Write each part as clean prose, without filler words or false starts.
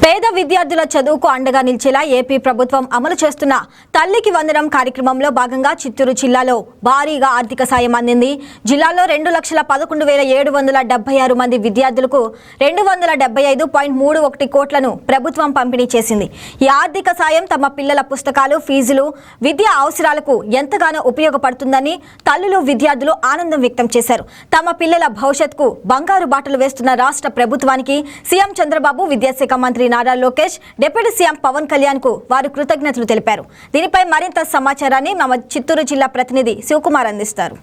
పేద విద్యార్థుల చదువుకు అండగా నిలిచేలా ఏపీ ప్రభుత్వం అమలు చేస్తున్న తల్లికి వందనం కార్యక్రమంలో భాగంగా చిత్తూరు జిల్లాలో భారీగా ఆర్థిక సాయం అందింది. జిల్లాలో 2,11,776 మంది విద్యార్థులకు 275.31 కోట్లను ప్రభుత్వం పంపిణీ చేసింది. ఈ ఆర్థిక సాయం తమ పిల్లల పుస్తకాలు, ఫీజులు, విద్యా అవసరాలకు ఎంతగానో ఉపయోగపడుతుందని తల్లులు, విద్యార్థులు ఆనందం వ్యక్తం చేశారు. తమ పిల్లల భవిష్యత్తుకు బంగారు బాటలు వేస్తున్న రాష్ట్ర ప్రభుత్వానికి సీఎం చంద్రబాబు, విద్యాశాఖ మంత్రి నారా లోకేష్, డిప్యూటీ సీఎం పవన్ కళ్యాణ్ కు వారు కృతజ్ఞతలు తెలిపారు. దీనిపై మరింత సమాచారాన్ని మా చిత్తూరు జిల్లా ప్రతినిధి శివకుమార్ అందిస్తారు.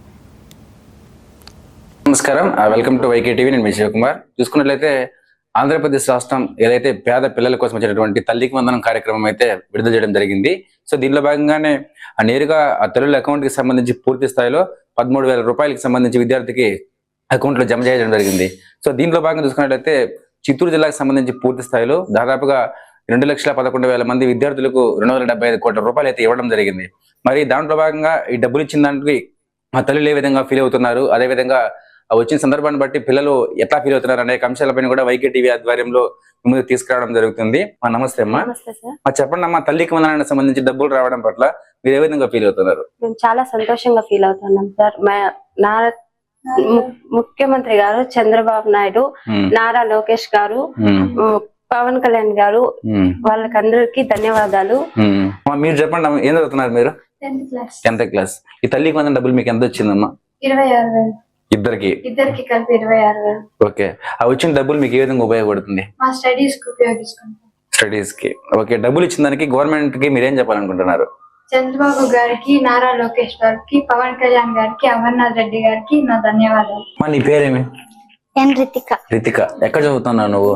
నమస్కారం, వెల్కమ్ టు వైకే టీవీ. నేను మీ శివకుమార్. చూసుకున్నట్లయితే ఆంధ్రప్రదేశ్ రాష్ట్రం ఏదైతే పేద పిల్లల కోసం వచ్చినటువంటి తల్లికి వందనం కార్యక్రమం అయితే విడుదల చేయడం జరిగింది. సో దీనిలో భాగంగానే నేరుగా ఆ తల్లుల అకౌంట్ కి సంబంధించి పూర్తి స్థాయిలో 13,000 రూపాయలకి సంబంధించి విద్యార్థికి అకౌంట్ లో జమ చేయడం జరిగింది. సో దీంట్లో భాగంగా చూసుకున్నట్లయితే చిత్తూరు జిల్లాకు సంబంధించి పూర్తి స్థాయిలో దాదాపుగా 2,11,000 మంది విద్యార్థులకు 275 కోట్ల రూపాయలు అయితే ఇవ్వడం జరిగింది. మరి దాంట్లో భాగంగా ఈ డబ్బులు ఇచ్చిన దానికి ఆ తల్లులు ఏ విధంగా ఫీల్ అవుతున్నారు, అదేవిధంగా వచ్చిన సందర్భాన్ని బట్టి పిల్లలు ఎట్లా ఫీల్ అవుతున్నారు అనేక అంశాలపైన కూడా వైకే టీవీ ఆధ్వర్యంలో ముందుకు తీసుకురావడం జరుగుతుంది. నమస్తే అమ్మా. చెప్పండి అమ్మా, తల్లికి వందనానికి సంబంధించి డబ్బులు రావడం పట్ల మీరు ఏ విధంగా ఫీల్ అవుతున్నారు? మేము చాలా సంతోషంగా ఫీల్ అవుతున్నాం సార్. ముఖ్యమంత్రి గారు చంద్రబాబు నాయుడు, నారా లోకేష్ గారు, పవన్ కళ్యాణ్ గారు, వాళ్ళకందరికి ధన్యవాదాలు. మీరు చెప్పండి, ఏం చదువుతున్నారు మీరు? 10th class. ఈ తల్లికి వందనం డబ్బులు మీకు ఎంత వచ్చిందమ్మా? 26,000. ఇద్దరికి కలిపి 26,000. ఓకే. ఆ వచ్చిన డబ్బులు మీకు ఏ విధంగా ఉపయోగపడుతుంది? మా స్టడీస్ కి ఉపయోగించుకుంటాం. స్టడీస్ కి. ఓకే. డబ్బులు ఇచ్చిన దానికి గవర్నమెంట్ కి మీరేం చెప్పాలనుకుంటున్నారు? చంద్రబాబు గారికి, నారా లోకేష్ గారికి, పవన్ కళ్యాణ్ గారికి, అమర్నాథ్ రెడ్డి గారికి నా ధన్యవాదాలు. నీ పేరేమి? రితిక. రితిక, ఎక్కడ చదువుతున్నావు నువ్వు?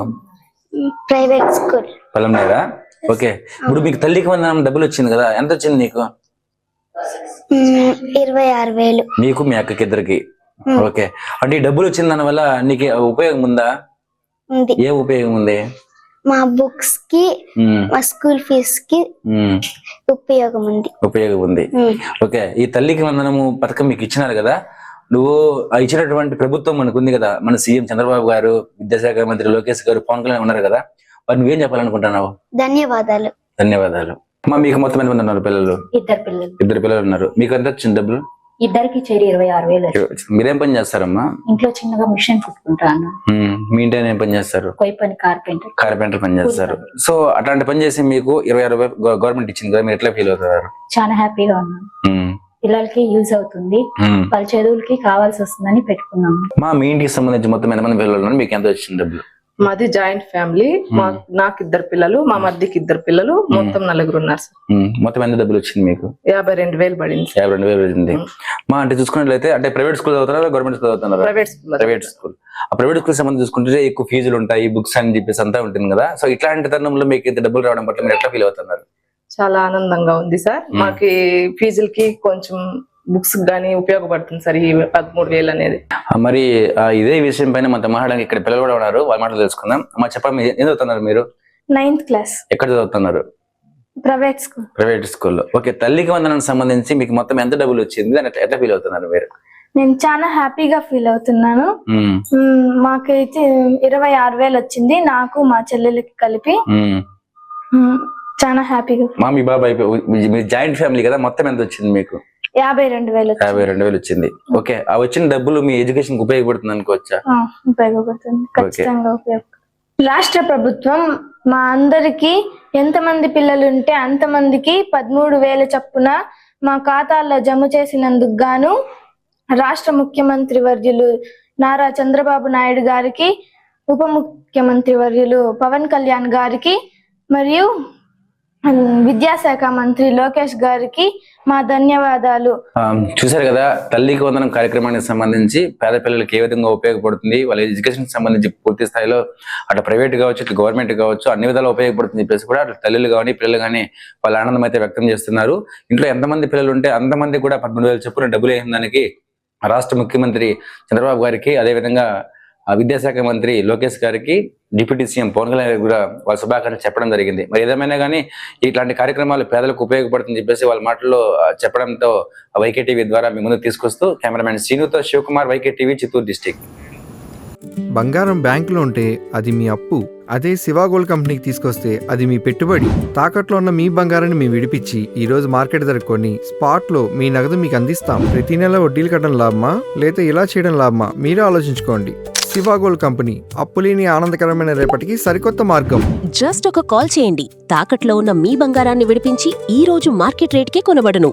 ప్రైవేట్ స్కూల్, పొలంనేరా. ఓకే. ఇప్పుడు మీకు తల్లికి వందనం డబ్బులు వచ్చింది కదా, ఎంత వచ్చింది నీకు? 26,000. నీకు మీ అక్కకి ఇద్దరికి. ఓకే. అంటే ఈ డబ్బులు వచ్చిన దాని వల్ల నీకు ఉపయోగం ఉందా? ఏ ఉపయోగం ఉంది? మా బుక్స్ కి, మా స్కూల్ ఫీజ్ కి ఉపయోగం ఉంది. ఓకే. ఈ తల్లికి వందనము పథకం మీకు ఇచ్చినారు కదా, నువ్వు ఇచ్చినటువంటి ప్రభుత్వం మనకు ఉంది కదా, మన సీఎం చంద్రబాబు గారు, విద్యాశాఖ మంత్రి లోకేష్ గారు, పవన్ కళ్యాణ్ ఉన్నారు కదా, మరి నువ్వేం చెప్పాలనుకుంటున్నావు? ధన్యవాదాలు. అమ్మా, మీకు మొత్తం ఎంతమంది ఉన్నారు పిల్లలు? ఇద్దరు పిల్లలు ఉన్నారు. మీకు ఎంత వచ్చింది డబ్బులు? ఇద్దరికి చేరి 26,000. మీరేం పని చేస్తారమ్మా? ఇంట్లో చిన్నగా మిషన్ కుట్టుకుంటాను. మీ ఇంటి ఏం పని చేస్తారు? కొయ్య పని, కార్పెంటర్ పని చేస్తారు. సో అట్లాంటి పని చేసి మీకు 26,000 గవర్నమెంట్ ఇచ్చింది కదా, మీరు ఎట్లా ఫీల్ అవుతారు? చాలా హ్యాపీగా ఉన్నాను. పిల్లలకి యూజ్ అవుతుంది, వాళ్ళ చదువులకి కావాల్సి వస్తుందని పెట్టుకున్నాము. మీ ఇంటికి సంబంధించి మొత్తం ఎంతమంది పిల్లలు ఉన్నారు, మీకు ఎంత వచ్చింది డబ్బులు? మాది జాయింట్ ఫ్యామిలీ. నాకు 2 పిల్లలు, మా మధ్యకి 2 పిల్లలు, మొత్తం 4 ఉన్నారు సార్. మొత్తం ఎంత డబ్బులు వచ్చింది మీకు? 52,000 పడింది. 52,000 పడింది. అంటే చూసుకున్నట్లయితే అంటే ప్రైవేట్ స్కూల్ చదువుతున్నారా, గవర్నమెంట్ స్కూల్ చదువుతున్నారా? Private school. ఆ ప్రైవేట్ స్కూల్ సంబంధించి చూసుకుంటే ఎక్కువ ఫీజులు ఉంటాయి, బుక్స్ అని చెప్పేసి అంతా ఉంటుంది కదా. సో ఇట్లాంటి తరుణంలో మీకు ఇంత డబ్బులు రావడం పట్ల మీరు ఎట్లా ఫీల్ అవుతున్నారు? చాలా ఆనందంగా ఉంది సార్. మాకు ఫీజులకి కొంచెం బుక్స్ గానీ ఉపయోగపడుతుంది సార్ ఈ 13,000 అనేది. మరి ఇదే విషయం పైన మనతో మాట్లాడడానికి ఇక్కడ పిల్లలు కూడా ఉన్నారు, వాళ్ళ మాటలు తెలుసుకుందాం. అమ్మ చెప్పండి, ఏం చదువుతున్నారు మీరు? 9th class. ఎక్కడ చదువుతున్నారు? ప్రైవేట్ స్కూల్లో. ఓకే. తల్లికి వందనానికి సంబంధించి మీకు మొత్తం ఎంత డబ్బులు వచ్చింది, దాన్ని ఎట్లా ఫీల్ అవుతున్నారు మీరు? నేను చాలా హ్యాపీగా ఫీల్ అవుతున్నాను. మాకైతే 26,000 వచ్చింది, నాకు మా చెల్లెలకి కలిపి. చాలా హ్యాపీగా. మీ బాబాయ్, మీ జాయింట్ ఫ్యామిలీ కదా, మొత్తం ఎంత వచ్చింది మీకు? 52,000 వచ్చింది. ఓకే. ఆ వచ్చిన డబ్బులు మీ ఎడ్యుకేషన్ కి ఉపయోగపడుతుంది అనుకోవచ్చా? ఉపయోగపడుతుంది, ఖచ్చితంగా ఉపయోగపడుతుంది. రాష్ట్ర ప్రభుత్వం మా అందరికి ఎంతమంది పిల్లలు ఉంటే అంతమందికి 13,000 చొప్పున మా ఖాతాల్లో జమ చేసినందుకు గాను రాష్ట్ర ముఖ్యమంత్రి వర్యులు నారా చంద్రబాబు నాయుడు గారికి, ఉప ముఖ్యమంత్రి వర్యులు పవన్ కళ్యాణ్ గారికి, మరియు విద్యాశాఖ మంత్రి లోకేష్ గారికి మా ధన్యవాదాలు. చూసారు కదా, తల్లికి వందనం కార్యక్రమానికి సంబంధించి పేద పిల్లలకి ఏ విధంగా ఉపయోగపడుతుంది, వాళ్ళ ఎడ్యుకేషన్ కి సంబంధించి పూర్తి స్థాయిలో అటు ప్రైవేట్ కావచ్చు, ఇటు గవర్నమెంట్ కావచ్చు, అన్ని విధాలు ఉపయోగపడుతుంది చెప్పేసి కూడా అటు తల్లులు కానీ పిల్లలు కానీ వాళ్ళ ఆనందం అయితే వ్యక్తం చేస్తున్నారు. ఇంట్లో ఎంతమంది పిల్లలు ఉంటే అంతమంది కూడా 13,000 చొప్పున డబ్బులు వేసిన దానికి రాష్ట్ర ముఖ్యమంత్రి చంద్రబాబు గారికి, అదేవిధంగా విద్యాశాఖ మంత్రి లోకేష్ గారికి, డిప్యూటీ సీఎం పవన్ కళ్యాణ్ గారికి కూడా వాళ్ళ శుభాకాంక్షలు చెప్పడం జరిగింది. మరి ఏదేమైనా కానీ ఇట్లాంటి కార్యక్రమాలు పేదలకు ఉపయోగపడుతుందని చెప్పేసి వాళ్ళ మాటల్లో చెప్పడంతో వైకే టీవీ ద్వారా మీ ముందుకు తీసుకొస్తూ కెమెరామెన్ శ్రీనుతో Shivakumar, YK TV, Chittoor district. బంగారం బ్యాంకులో ఉంటే అది మీ అప్పు, అదే శివ గోల్డ్ కంపెనీకి తీసుకొస్తే అది మీ పెట్టుబడి. తాకట్లో ఉన్న మీ బంగారాన్ని మేము విడిపించి ఈ రోజు మార్కెట్ ధర కొని స్పాట్ లో మీ నగదు మీకు అందిస్తాం. ప్రతి నెల వడ్డీలు కట్టడం లాభమా లేదా ఇలా చేయడం లాభమా మీరే ఆలోచించుకోండి. శివ గోల్డ్ కంపెనీ, అప్పులేని ఆనందకరమైన రేపటికి సరికొత్త మార్గం. జస్ట్ ఒక కాల్ చేయండి. తాకట్లో ఉన్న మీ బంగారాన్ని విడిపించి ఈ రోజు మార్కెట్ రేట్కే కొనబడును.